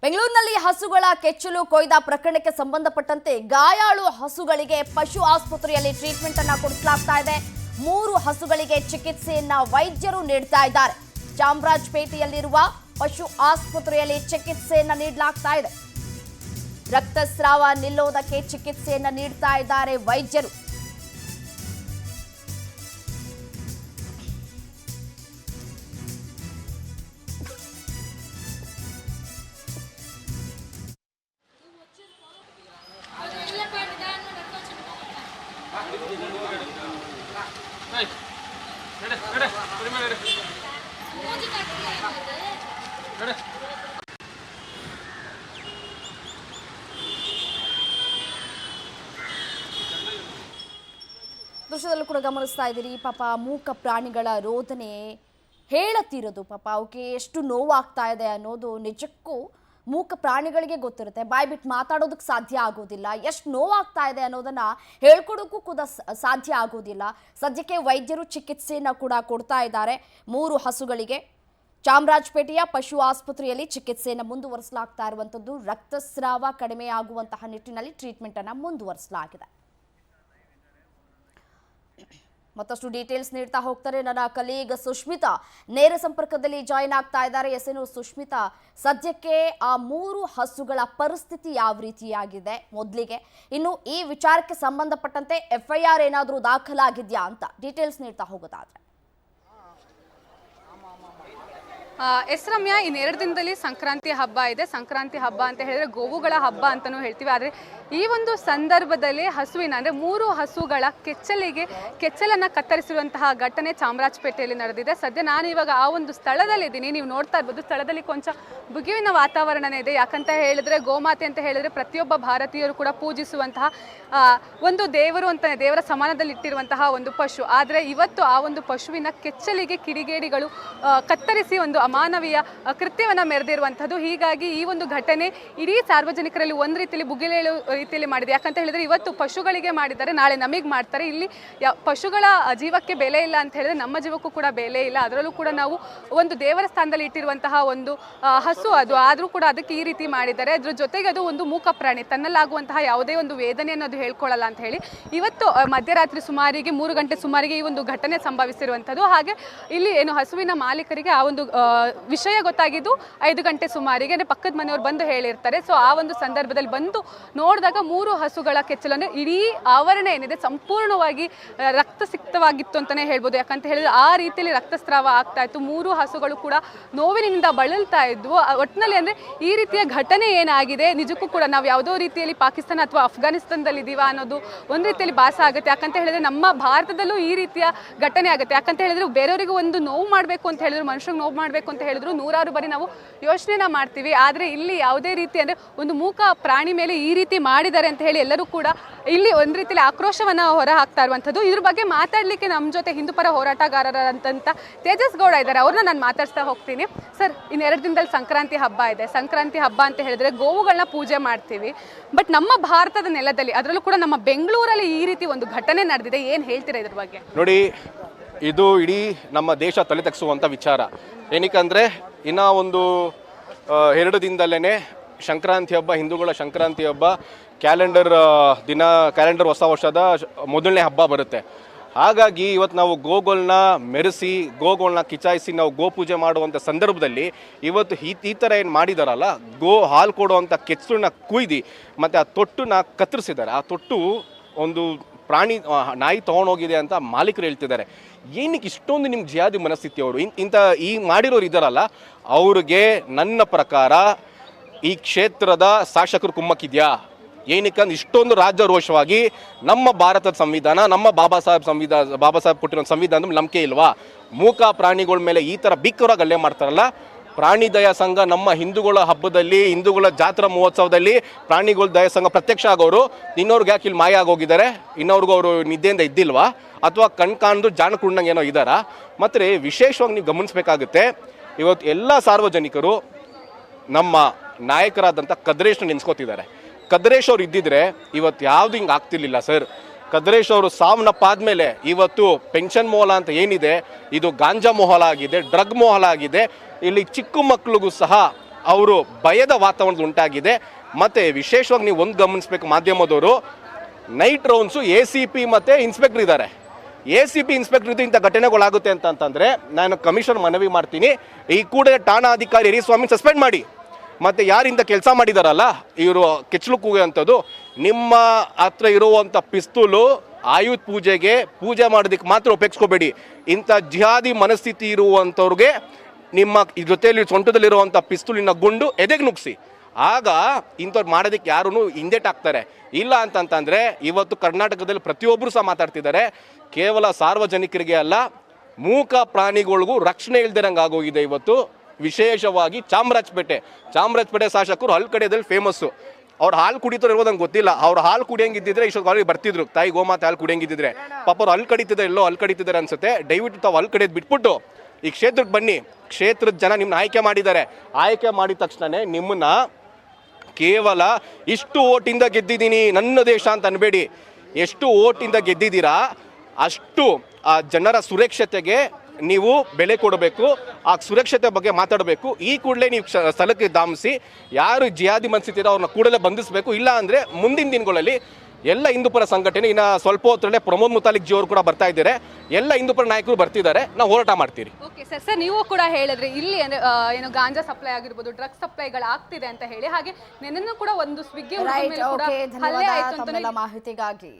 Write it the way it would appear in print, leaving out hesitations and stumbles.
ಬೆಂಗಳೂರಿನಲ್ಲಿ ಹಸುಗಳ ಕೆಚ್ಚಲು ಕೊಯ್ದ ಪ್ರಕರಣಕ್ಕೆ ಸಂಬಂಧಪಟ್ಟಂತೆ ಗಾಯಾಳು ಹಸುಗಳಿಗೆ ಪಶು ಆಸ್ಪತ್ರೆಯಲ್ಲಿ ಟ್ರೀಟ್ಮೆಂಟ್ ಅನ್ನು ಕೊಡಿಸಲಾಗ್ತಾ ಇದೆ. 3 ಹಸುಗಳಿಗೆ ಚಿಕಿತ್ಸೆಯನ್ನ ವೈದ್ಯರು ನೀಡ್ತಾ ಇದ್ದಾರೆ. ಚಾಮರಾಜಪೇಟೆಯಲ್ಲಿರುವ ಪಶು ಆಸ್ಪತ್ರೆಯಲ್ಲಿ ಚಿಕಿತ್ಸೆಯನ್ನ ನೀಡಲಾಗ್ತಾ ಇದೆ. ರಕ್ತಸ್ರಾವ ನಿಲ್ಲೋದಕ್ಕೆ ಚಿಕಿತ್ಸೆಯನ್ನ ನೀಡ್ತಾ ಇದ್ದಾರೆ ವೈದ್ಯರು. ದೃಶ್ಯದಲ್ಲೂ ಕೂಡ ಗಮನಿಸ್ತಾ ಇದ್ದೀರಿ. ಪಾಪ ಮೂಕ ಪ್ರಾಣಿಗಳ ರೋದನೆ ಹೇಳತ್ತಿರೋದು. ಪಾಪ ಅವಕ್ಕೆ ಎಷ್ಟು ನೋವಾಗ್ತಾ ಇದೆ ಅನ್ನೋದು ನಿಜಕ್ಕೂ ಮೂಕ ಪ್ರಾಣಿಗಳಿಗೆ ಗೊತ್ತಿರುತ್ತೆ. ಬಾಯ್ಬಿಟ್ಟು ಮಾತಾಡೋದಕ್ಕೆ ಸಾಧ್ಯ ಆಗೋದಿಲ್ಲ. ಎಷ್ಟು ನೋವಾಗ್ತಾ ಇದೆ ಅನ್ನೋದನ್ನ ಹೇಳ್ಕೊಡೋಕ್ಕೂ ಕೂಡ ಸಾಧ್ಯ ಆಗೋದಿಲ್ಲ. ಸದ್ಯಕ್ಕೆ ವೈದ್ಯರು ಚಿಕಿತ್ಸೆಯನ್ನು ಕೂಡ ಕೊಡ್ತಾ ಇದ್ದಾರೆ. 3 ಹಸುಗಳಿಗೆ ಚಾಮರಾಜಪೇಟೆಯ ಪಶು ಆಸ್ಪತ್ರೆಯಲ್ಲಿ ಚಿಕಿತ್ಸೆಯನ್ನು ಮುಂದುವರಿಸಲಾಗ್ತಾ ಇರುವಂಥದ್ದು. ರಕ್ತಸ್ರಾವ ಕಡಿಮೆ ಆಗುವಂತಹ ನಿಟ್ಟಿನಲ್ಲಿ ಟ್ರೀಟ್ಮೆಂಟ್ ಅನ್ನು ಮುಂದುವರಿಸಲಾಗಿದೆ. ಮತ್ತಷ್ಟು ಡೀಟೇಲ್ಸ್ ನೀಡ್ತಾ ಹೋಗ್ತಾರೆ ನನ್ನ ಕಲೀಗ್ ಸುಷ್ಮಿತಾ. ನೇರ ಸಂಪರ್ಕದಲ್ಲಿ ಜಾಯಿನ್ ಆಗ್ತಾ ಇದ್ದಾರೆ. ಎಸ್ಎನು ಸುಷ್ಮಿತಾ, ಸದ್ಯಕ್ಕೆ ಆ 3 ಹಸುಗಳ ಪರಿಸ್ಥಿತಿ ಯಾವ ರೀತಿಯಾಗಿದೆ ಮೊದಲಿಗೆ, ಇನ್ನು ಈ ವಿಚಾರಕ್ಕೆ ಸಂಬಂಧಪಟ್ಟಂತೆ FIR ಏನಾದರೂ ದಾಖಲಾಗಿದೆಯಾ ಅಂತ ಡೀಟೇಲ್ಸ್ ನೀಡ್ತಾ ಹೋಗೋದಾದ್ರೆ. ಎಸ್ ರಮ್ಯಾ, ಇನ್ನು 2 ದಿನದಲ್ಲಿ ಸಂಕ್ರಾಂತಿ ಹಬ್ಬ ಇದೆ. ಸಂಕ್ರಾಂತಿ ಹಬ್ಬ ಅಂತ ಹೇಳಿದ್ರೆ ಗೋವುಗಳ ಹಬ್ಬ ಅಂತಲೂ ಹೇಳ್ತೀವಿ. ಆದರೆ ಈ ಒಂದು ಸಂದರ್ಭದಲ್ಲಿ ಹಸುವಿನ ಅಂದರೆ 3 ಹಸುಗಳ ಕೆಚ್ಚಲನ್ನು ಕತ್ತರಿಸಿರುವಂತಹ ಘಟನೆ ಚಾಮರಾಜಪೇಟೆಯಲ್ಲಿ ನಡೆದಿದೆ. ಸದ್ಯ ನಾನು ಇವಾಗ ಆ ಒಂದು ಸ್ಥಳದಲ್ಲಿದ್ದೀನಿ. ನೀವು ನೋಡ್ತಾ ಇರ್ಬೋದು, ಸ್ಥಳದಲ್ಲಿ ಕೊಂಚ ಬಿಗುವಿನ ವಾತಾವರಣನೇ ಇದೆ. ಯಾಕಂತ ಹೇಳಿದ್ರೆ ಗೋಮಾತೆ ಅಂತ ಹೇಳಿದ್ರೆ ಪ್ರತಿಯೊಬ್ಬ ಭಾರತೀಯರು ಕೂಡ ಪೂಜಿಸುವಂತಹ ಒಂದು ದೇವರು ಅಂತ, ದೇವರ ಸಮಾನದಲ್ಲಿ ಇಟ್ಟಿರುವಂತಹ ಒಂದು ಪಶು. ಆದರೆ ಇವತ್ತು ಆ ಒಂದು ಪಶುವಿನ ಕೆಚ್ಚಲಿಗೆ ಕಿಡಿಗೇಡಿಗಳು ಕತ್ತರಿಸಿ ಒಂದು ಅಮಾನವೀಯ ಕೃತ್ಯವನ್ನು ಮೆರೆದಿರುವಂಥದ್ದು. ಹೀಗಾಗಿ ಈ ಒಂದು ಘಟನೆ ಇಡೀ ಸಾರ್ವಜನಿಕರಲ್ಲಿ ಒಂದು ರೀತಿಯಲ್ಲಿ ಭುಗಿಲೇಳು ರೀತಿಯಲ್ಲಿ ಮಾಡಿದೆ. ಯಾಕಂತ ಹೇಳಿದ್ರೆ ಇವತ್ತು ಪಶುಗಳಿಗೆ ಮಾಡಿದ್ದಾರೆ, ನಾಳೆ ನಮಗೆ ಮಾಡ್ತಾರೆ. ಇಲ್ಲಿ ಪಶುಗಳ ಜೀವಕ್ಕೆ ಬೆಲೆ ಇಲ್ಲ ಅಂತ ಹೇಳಿದ್ರೆ ನಮ್ಮ ಜೀವಕ್ಕೂ ಕೂಡ ಬೆಲೆ ಇಲ್ಲ. ಅದರಲ್ಲೂ ಕೂಡ ನಾವು ಒಂದು ದೇವರ ಸ್ಥಾನದಲ್ಲಿ ಇಟ್ಟಿರುವಂತಹ ಒಂದು ಹಸು ಅದು, ಆದರೂ ಕೂಡ ಅದಕ್ಕೆ ಈ ರೀತಿ ಮಾಡಿದ್ದಾರೆ. ಅದ್ರ ಜೊತೆಗೆ ಅದು ಒಂದು ಮೂಕ ಪ್ರಾಣಿ, ತನ್ನಲ್ಲಾಗುವಂತಹ ಯಾವುದೇ ಒಂದು ವೇದನೆಯನ್ನು ಅದು ಹೇಳ್ಕೊಳ್ಳಲ್ಲ ಅಂತ ಹೇಳಿ ಇವತ್ತು ಮಧ್ಯರಾತ್ರಿ ಸುಮಾರಿಗೆ 3 ಗಂಟೆ ಸುಮಾರಿಗೆ ಈ ಒಂದು ಘಟನೆ ಸಂಭವಿಸಿರುವಂಥದ್ದು. ಹಾಗೆ ಇಲ್ಲಿ ಏನು ಹಸುವಿನ ಮಾಲೀಕರಿಗೆ ಆ ಒಂದು ವಿಷಯ ಗೊತ್ತಾಗಿದ್ದು 5 ಗಂಟೆ ಸುಮಾರಿಗೆ, ಅಂದರೆ ಪಕ್ಕದ ಮನೆಯವರು ಬಂದು ಹೇಳಿರ್ತಾರೆ. ಸೊ ಆ ಒಂದು ಸಂದರ್ಭದಲ್ಲಿ ಬಂದು ನೋಡಿದಾಗ 3 ಹಸುಗಳ ಕೆಚ್ಚಲನ್ನು ಇಡೀ ಆವರಣ ಏನಿದೆ ಸಂಪೂರ್ಣವಾಗಿ ರಕ್ತಸಿಕ್ತವಾಗಿತ್ತು ಅಂತಲೇ ಹೇಳ್ಬೋದು. ಯಾಕಂತ ಹೇಳಿದ್ರೆ ಆ ರೀತಿಯಲ್ಲಿ ರಕ್ತಸ್ರಾವ ಆಗ್ತಾ ಇತ್ತು. 3 ಹಸುಗಳು ಕೂಡ ನೋವಿನಿಂದ ಬಳಲ್ತಾ ಇದ್ವು. ಒಟ್ಟಿನಲ್ಲಿ ಅಂದರೆ ಈ ರೀತಿಯ ಘಟನೆ ಏನಾಗಿದೆ ನಿಜಕ್ಕೂ ಕೂಡ ನಾವು ಯಾವುದೋ ರೀತಿಯಲ್ಲಿ ಪಾಕಿಸ್ತಾನ ಅಥವಾ ಅಫ್ಘಾನಿಸ್ತಾನದಲ್ಲಿ ಇದ್ದೀವ ಅನ್ನೋದು ಒಂದು ರೀತಿಯಲ್ಲಿ ಭಾಸ ಆಗುತ್ತೆ. ಯಾಕಂತ ಹೇಳಿದ್ರೆ ನಮ್ಮ ಭಾರತದಲ್ಲೂ ಈ ರೀತಿಯ ಘಟನೆ ಆಗುತ್ತೆ. ಯಾಕಂತ ಹೇಳಿದ್ರೆ ಬೇರೆಯವರಿಗೆ ಒಂದು ನೋವು ಮಾಡಬೇಕು ಅಂತ ಹೇಳಿದ್ರು, ಮನುಷ್ಯರಿಗೆ ನೋವು ಮಾಡಬೇಕು ಅಂತ ಹೇಳಿದ್ರು 100 ಬಾರಿ ನಾವು ಯೋಚನೆನ ಮಾಡ್ತೀವಿ. ಆದರೆ ಇಲ್ಲಿ ಯಾವುದೇ ರೀತಿ ಅಂದರೆ ಒಂದು ಮೂಕ ಪ್ರಾಣಿ ಮೇಲೆ ಈ ರೀತಿ ಮಾಡಿದ್ದಾರೆ ಅಂತ ಹೇಳಿ ಎಲ್ಲರೂ ಕೂಡ ಇಲ್ಲಿ ಒಂದು ರೀತಿಯಲ್ಲಿ ಆಕ್ರೋಶವನ್ನು ಹೊರ ಹಾಕ್ತಾ ಇರುವಂಥದ್ದು. ಇದ್ರ ಬಗ್ಗೆ ಮಾತಾಡಲಿಕ್ಕೆ ನಮ್ಮ ಜೊತೆ ಹಿಂದೂಪರ ಹೋರಾಟಗಾರರಂತ ತೇಜಸ್ ಗೌಡ ಇದ್ದಾರೆ. ಅವ್ರನ್ನ ನಾನು ಮಾತಾಡ್ಸ್ತಾ ಹೋಗ್ತೀನಿ. ಸರ್, ಇನ್ನು 2 ದಿನದಲ್ಲಿ ಸಂಕ್ರಾಂತಿ ಹಬ್ಬ ಇದೆ. ಸಂಕ್ರಾಂತಿ ಹಬ್ಬ ಅಂತ ಹೇಳಿದ್ರೆ ಗೋವುಗಳನ್ನ ಪೂಜೆ ಮಾಡ್ತೀವಿ. ಬಟ್ ನಮ್ಮ ಭಾರತದ ನೆಲದಲ್ಲಿ, ಅದರಲ್ಲೂ ಕೂಡ ನಮ್ಮ ಬೆಂಗಳೂರಲ್ಲಿ ಈ ರೀತಿ ಒಂದು ಘಟನೆ ನಡೆದಿದೆ. ಏನು ಹೇಳ್ತೀರಾ ಇದ್ರ ಬಗ್ಗೆ? ನೋಡಿ, ಇದು ಇಡೀ ನಮ್ಮ ದೇಶ ತಲೆ ತಗ್ಸುವಂಥ ವಿಚಾರ. ಏನಕ್ಕಂದರೆ ಇನ್ನು ಒಂದು 2 ದಿನದಲ್ಲೇ ಸಂಕ್ರಾಂತಿ ಹಬ್ಬ, ಹಿಂದೂಗಳ ಸಂಕ್ರಾಂತಿ ಹಬ್ಬ, ಕ್ಯಾಲೆಂಡರ್ ಹೊಸ ವರ್ಷದ ಮೊದಲನೇ ಹಬ್ಬ ಬರುತ್ತೆ. ಹಾಗಾಗಿ ಇವತ್ತು ನಾವು ಗೋಗಳನ್ನ ಮೆರೆಸಿ, ಗೋಗಳನ್ನ ಕಿಚಾಯಿಸಿ ನಾವು ಗೋಪೂಜೆ ಮಾಡುವಂಥ ಸಂದರ್ಭದಲ್ಲಿ ಇವತ್ತು ಈ ಥರ ಏನು ಮಾಡಿದಾರಲ್ಲ, ಹಾಲು ಕೊಡುವಂಥ ಕೆಚ್ಚಲನ್ನ ಕುಯ್ದು ಮತ್ತು ಆ ತೊಟ್ಟನ್ನ ಕತ್ತರಿಸಿದ್ದಾರೆ. ಆ ತೊಟ್ಟು ಒಂದು ನಾಯಿ ತೊಗೊಂಡೋಗಿದೆ ಅಂತ ಮಾಲೀಕರು ಹೇಳ್ತಿದ್ದಾರೆ. ಏನಕ್ಕೆ ಇಷ್ಟೊಂದು ನಿಮ್ಮ ಜಿಯಾದಿ ಮನಸ್ಥಿತಿ? ಅವರು ಈ ಮಾಡಿರೋರು ಇದ್ದಾರಲ್ಲ, ಅವ್ರಿಗೆ ನನ್ನ ಪ್ರಕಾರ ಈ ಕ್ಷೇತ್ರದ ಶಾಸಕರು ಕುಮ್ಮಕ್ಕಿದೆಯಾ? ಏನಕ್ಕಂದ್ರೆ ಇಷ್ಟೊಂದು ರಾಜ್ಯರೋಷವಾಗಿ ನಮ್ಮ ಭಾರತದ ಸಂವಿಧಾನ, ನಮ್ಮ ಬಾಬಾ ಸಾಹೇಬ್ ಕೊಟ್ಟಿರೋ ಸಂವಿಧಾನದ ನಂಬಿಕೆ ಇಲ್ವಾ? ಮೂಕ ಪ್ರಾಣಿಗಳ ಮೇಲೆ ಈ ಥರ ಬಿಕ್ಕರಾಗಿ ಹಲ್ಲೆ ಮಾಡ್ತಾರಲ್ಲ. ಪ್ರಾಣಿ ದಯಾ ಸಂಘ ನಮ್ಮ ಹಿಂದೂಗಳ ಹಬ್ಬದಲ್ಲಿ, ಹಿಂದೂಗಳ ಜಾತ್ರಾ ಮಹೋತ್ಸವದಲ್ಲಿ ಪ್ರಾಣಿಗಳ ದಯಾ ಸಂಘ ಪ್ರತ್ಯಕ್ಷ ಆಗೋರು ಇನ್ನೋರ್ಗೆ ಯಾಕೆ ಇಲ್ಲಿ ಮಾಯ ಆಗೋಗಿದ್ದಾರೆ? ಇನ್ನೋರ್ಗೂ ಅವರು ನಿದ್ದೆಯಿಂದ ಇದ್ದಿಲ್ವಾ? ಅಥವಾ ಕಾಣ್ದು ಜಾಣಕುಂಡಂಗೆ ಏನೋ ಇದ್ದಾರಾ? ಮತ್ತು ವಿಶೇಷವಾಗಿ ನೀವು ಗಮನಿಸಬೇಕಾಗುತ್ತೆ, ಇವತ್ತು ಎಲ್ಲ ಸಾರ್ವಜನಿಕರು ನಮ್ಮ ನಾಯಕರಾದಂಥ ಕದ್ರೇಶ್ನ ನೆನೆಸ್ಕೋತಿದ್ದಾರೆ. ಕದ್ರೇಶ್ ಅವ್ರು ಇದ್ದಿದ್ರೆ ಇವತ್ತು ಯಾವುದು ಹಿಂಗೆ ಆಗ್ತಿರ್ಲಿಲ್ಲ ಸರ್. ಕದ್ರೇಶ್ ಅವರು ಸಾವನ್ನಪ್ಪಾದ್ಮೇಲೆ ಇವತ್ತು ಪೆನ್ಷನ್ ಮೋಹಲ ಅಂತ ಏನಿದೆ ಇದು ಗಾಂಜಾ ಮೋಹಲ ಆಗಿದೆ, ಡ್ರಗ್ ಮೋಹಲ ಆಗಿದೆ. ಇಲ್ಲಿ ಚಿಕ್ಕ ಮಕ್ಕಳಿಗೂ ಸಹ ಅವರು ಭಯದ ವಾತಾವರಣ ಉಂಟಾಗಿದೆ. ಮತ್ತು ವಿಶೇಷವಾಗಿ ನೀವು ಒಂದು ಗಮನಿಸಬೇಕು ಮಾಧ್ಯಮದವರು, ನೈಟ್ ರೌಂಡ್ಸು ACP ಮತ್ತು ಇನ್ಸ್ಪೆಕ್ಟರ್ ಇದ್ದಾರೆ. ACP ಇನ್ಸ್ಪೆಕ್ಟರ್ ಇದು ಇಂಥ ಘಟನೆಗಳಾಗುತ್ತೆ ಅಂತಂದರೆ ನಾನು ಕಮಿಷನರ್ ಮನವಿ ಮಾಡ್ತೀನಿ, ಈ ಕೂಡಲೇ ಠಾಣಾಧಿಕಾರಿ ಯರಿಸ್ವಾಮಿ ಸಸ್ಪೆಂಡ್ ಮಾಡಿ. ಮತ್ತು ಯಾರಿಂದ ಕೆಲಸ ಮಾಡಿದಾರಲ್ಲ ಇವರು ಕೆಚ್ಚಲು ಕೂಗುವಂಥದ್ದು, ನಿಮ್ಮ ಹತ್ರ ಇರುವಂಥ ಪಿಸ್ತೂಲು ಆಯುಧ ಪೂಜೆ ಮಾಡೋದಕ್ಕೆ ಮಾತ್ರ ಉಪಯೋಗಿಸ್ಕೋಬೇಡಿ. ಇಂಥ ಜಿಹಾದಿ ಮನಸ್ಥಿತಿ ಇರುವಂಥವ್ರಿಗೆ ನಿಮ್ಮ ಜೊತೆಯಲ್ಲಿ ಸೊಂಟದಲ್ಲಿರುವಂಥ ಪಿಸ್ತೂಲಿನ ಗುಂಡು ಎದೆಗೆ ನುಗ್ಸಿ, ಆಗ ಇಂಥವ್ರು ಮಾಡೋದಕ್ಕೆ ಯಾರೂ ಹಿಂದೆಟಾಗ್ತಾರೆ. ಇಲ್ಲ ಅಂತಂತಂದರೆ ಇವತ್ತು ಕರ್ನಾಟಕದಲ್ಲಿ ಪ್ರತಿಯೊಬ್ಬರು ಸಹ ಮಾತಾಡ್ತಿದ್ದಾರೆ, ಕೇವಲ ಸಾರ್ವಜನಿಕರಿಗೆ ಅಲ್ಲ ಮೂಕ ಪ್ರಾಣಿಗಳಿಗೂ ರಕ್ಷಣೆ ಇಲ್ದಿರಂಗೆ ಆಗೋಗಿದೆ ಇವತ್ತು. ವಿಶೇಷವಾಗಿ ಚಾಮರಾಜಪೇಟೆ ಶಾಸಕರು ಹಲ್ಕಡೆದಲ್ಲಿ ಫೇಮಸ್ಸು. ಅವ್ರು ಹಾಲು ಕುಡಿತಾರೆ ಇರೋದಂಗೆ ಗೊತ್ತಿಲ್ಲ. ಅವ್ರು ಹಾಲು ಕುಡಿಯಂಗಿದ್ದಿದ್ರೆ ಇಷ್ಟೊಂದು ಬರ್ತಿದ್ರು, ತಾಯಿ ಗೋಮಾತೆ ಹಾಲು ಕುಡಿಯಂಗಿದ್ದಿದ್ರೆ. ಪಾಪ ಅವ್ರು ಹಲ್ ಕಡಿತಿದ್ದಾರೆ, ಎಲ್ಲೋ ಹಲ್ ಕಡಿತಿದ್ದಾರೆ ಅನ್ಸುತ್ತೆ. ದಯವಿಟ್ಟು ತಾವು ಹಲ್ ಕಡಿಯೋದು ಬಿಟ್ಬಿಟ್ಟು ಈ ಕ್ಷೇತ್ರಕ್ಕೆ ಬನ್ನಿ. ಕ್ಷೇತ್ರದ ಜನ ನಿಮ್ಮನ್ನ ಆಯ್ಕೆ ಮಾಡಿದ್ದಾರೆ. ಆಯ್ಕೆ ಮಾಡಿದ ತಕ್ಷಣ ನಿಮ್ಮನ್ನ ಕೇವಲ ಇಷ್ಟು ಓಟಿಂದ ಗೆದ್ದಿದ್ದೀನಿ ನನ್ನ ದೇಶ ಅಂತ ಅನ್ಬೇಡಿ. ಎಷ್ಟು ಓಟಿಂದ ಗೆದ್ದಿದ್ದೀರಾ ಅಷ್ಟು ಆ ಜನರ ಸುರಕ್ಷತೆಗೆ ನೀವು ಬೆಲೆ ಕೊಡಬೇಕು, ಆ ಸುರಕ್ಷತೆ ಬಗ್ಗೆ ಮಾತಾಡಬೇಕು. ಈ ಕೂಡಲೇ ನೀವು ಸ್ಥಳಕ್ಕೆ ಧಾಮಿಸಿ ಯಾರು ಜಿಹಾದಿ ಮನಸ್ಥಿತಿರೋ ಅವ್ರನ್ನ ಕೂಡಲೇ ಬಂಧಿಸಬೇಕು. ಇಲ್ಲ ಅಂದರೆ ಮುಂದಿನ ದಿನಗಳಲ್ಲಿ ಎಲ್ಲ ಹಿಂದೂಪರ ಸಂಘಟನೆ, ಇನ್ನು ಸ್ವಲ್ಪ ಹೊತ್ತರಲ್ಲೇ ಪ್ರಮೋದ್ ಮುತಾಲಿಕ್ ಜಿ ಅವರು ಕೂಡ ಬರ್ತಾ ಇದ್ದಾರೆ, ಎಲ್ಲ ಹಿಂದೂಪರ ನಾಯಕರು ಬರ್ತಿದ್ದಾರೆ, ನಾವು ಹೋರಾಟ ಮಾಡ್ತೀರಿ. ಓಕೆ ಸರ್, ನೀವು ಕೂಡ ಹೇಳಿದ್ರೆ ಇಲ್ಲಿ ಅಂದ್ರೆ ಏನು ಗಾಂಜಾ ಸಪ್ಲೈ ಆಗಿರ್ಬೋದು, ಡ್ರಗ್ಸ್ ಸಪ್ಲೈಗಳು ಆಗ್ತಿದೆ ಅಂತ ಹೇಳಿ, ಹಾಗೆ ನೆನ್ನೆನೂ ಕೂಡ ಒಂದು ಸ್ವಿಗ್ಗಿ ಹಲ್ಲೆ ಆಯ್ತು ಅಂತ ಮಾಹಿತಿಗಾಗಿ